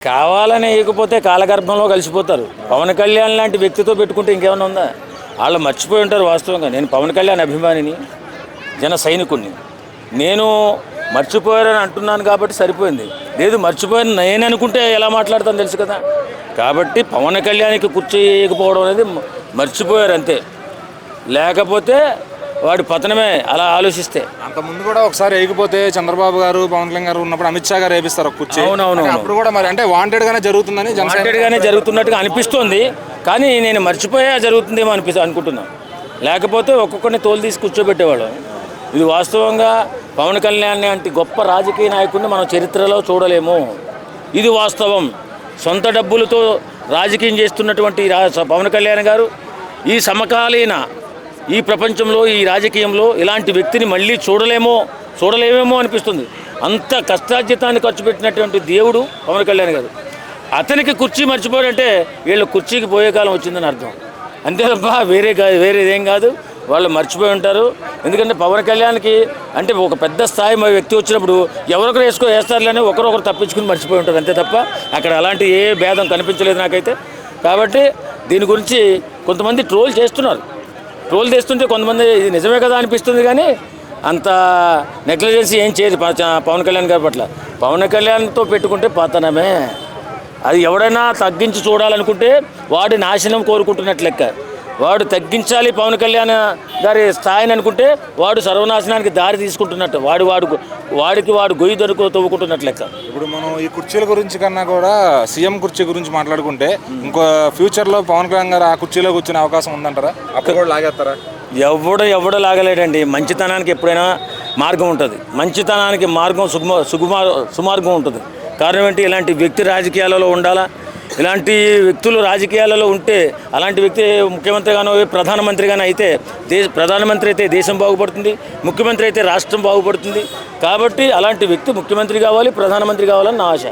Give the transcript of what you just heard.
కావాలని వేయకపోతే కాలగర్భంలో కలిసిపోతారు. పవన్ కళ్యాణ్ లాంటి వ్యక్తితో పెట్టుకుంటే ఇంకేమైనా ఉందా? వాళ్ళు మర్చిపోయి ఉంటారు. వాస్తవంగా నేను పవన్ కళ్యాణ్ అభిమానిని, జన సైనికుడిని. నేను మర్చిపోయారని అంటున్నాను కాబట్టి సరిపోయింది. లేదు మర్చిపోయాను నేను అనుకుంటే ఎలా మాట్లాడతాను తెలుసు కదా. కాబట్టి పవన్ కళ్యాణ్కి కుర్చీ వేయకపోవడం అనేది మర్చిపోయారు అంతే. లేకపోతే వాడి పతనమే. అలా ఆలోచిస్తే అంతకుముందు కూడా ఒకసారి వేయకపోతే చంద్రబాబు గారు, పవన్ కళ్యాణ్ గారు ఉన్నప్పుడు అమిత్ షా గారు వేపిస్తారు ఒక కుర్చీ. అవునవును. అప్పుడు కూడా మరి అంటే వాంటెడ్గానే జరుగుతుందని వాంటెడ్గానే జరుగుతున్నట్టుగా అనిపిస్తుంది. కానీ నేను మర్చిపోయా జరుగుతుందేమో అనుకుంటున్నాను. లేకపోతే ఒక్కొక్కరిని తోలు తీసి కూర్చోబెట్టేవాళ్ళు. ఇది వాస్తవంగా పవన్ కళ్యాణ్ అంటే గొప్ప రాజకీయ నాయకుడిని మనం చరిత్రలో చూడలేము. ఇది వాస్తవం. సొంత డబ్బులతో రాజకీయం చేస్తున్నటువంటి పవన్ కళ్యాణ్ గారు ఈ సమకాలీన ఈ ప్రపంచంలో, ఈ రాజకీయంలో ఇలాంటి వ్యక్తిని మళ్ళీ చూడలేమేమో అనిపిస్తుంది. అంత కష్టార్జితాన్ని ఖర్చు పెట్టినటువంటి దేవుడు పవన్ కళ్యాణ్ గారు. అతనికి కుర్చీ మర్చిపోయారంటే వీళ్ళు కుర్చీకి పోయే కాలం వచ్చిందని అర్థం. అంతే తప్ప వేరేదేం కాదు. వాళ్ళు మర్చిపోయి ఉంటారు. ఎందుకంటే పవన్ కళ్యాణ్కి అంటే ఒక పెద్ద స్థాయి వ్యక్తి వచ్చినప్పుడు ఎవరొకరు వేస్తారులేని ఒకరొకరు తప్పించుకుని మర్చిపోయి ఉంటారు. అంతే తప్ప అక్కడ అలాంటి ఏ భేదం కనిపించలేదు నాకైతే. కాబట్టి దీని గురించి కొంతమంది ట్రోల్ చేస్తున్నారు. ట్రోల్ చేస్తుంటే కొంతమంది ఇది నిజమే కదా అనిపిస్తుంది. కానీ అంత నెగ్లిజెన్సీ ఏం చేయదు పవన్ కళ్యాణ్ గారి పట్ల. పవన్ కళ్యాణ్తో పెట్టుకుంటే పతనమే. అది ఎవడైనా తగ్గించి చూడాలనుకుంటే వాడి నాశనం కోరుకుంటున్నట్లు లెక్క. వాడు తగ్గించాలి పవన్ కళ్యాణ్ గారి స్థాయిని అనుకుంటే వాడు సర్వనాశనానికి దారి తీసుకుంటున్నట్టు. వాడికి గొయ్యి తవ్వుకుంటున్నట్లు లెక్క. ఇప్పుడు మనం ఈ కుర్చీల గురించి కన్నా కూడా సీఎం కుర్చీ గురించి మాట్లాడుకుంటే ఇంకో ఫ్యూచర్లో పవన్ కళ్యాణ్ గారు ఆ కుర్చీలో కూర్చునే అవకాశం ఉందంటారా? అప్పుడు కూడా లాగేస్తారా? ఎవడు లాగలేడండి. మంచితనానికి ఎప్పుడైనా మార్గం ఉంటుంది. మంచితనానికి మార్గం సుమార్గం ఉంటుంది. కారణం ఏంటి? ఇలాంటి వ్యక్తి రాజకీయాలలో ఉండాలా. ఇలాంటి వ్యక్తులు రాజకీయాలలో ఉంటే అలాంటి వ్యక్తి ముఖ్యమంత్రిగానో ప్రధానమంత్రిగానో అయితే ప్రధానమంత్రి అయితే దేశం బాగుపడుతుంది, ముఖ్యమంత్రి అయితే రాష్ట్రం బాగుపడుతుంది. కాబట్టి అలాంటి వ్యక్తి ముఖ్యమంత్రి కావాలి, ప్రధానమంత్రి కావాలని నా ఆశ.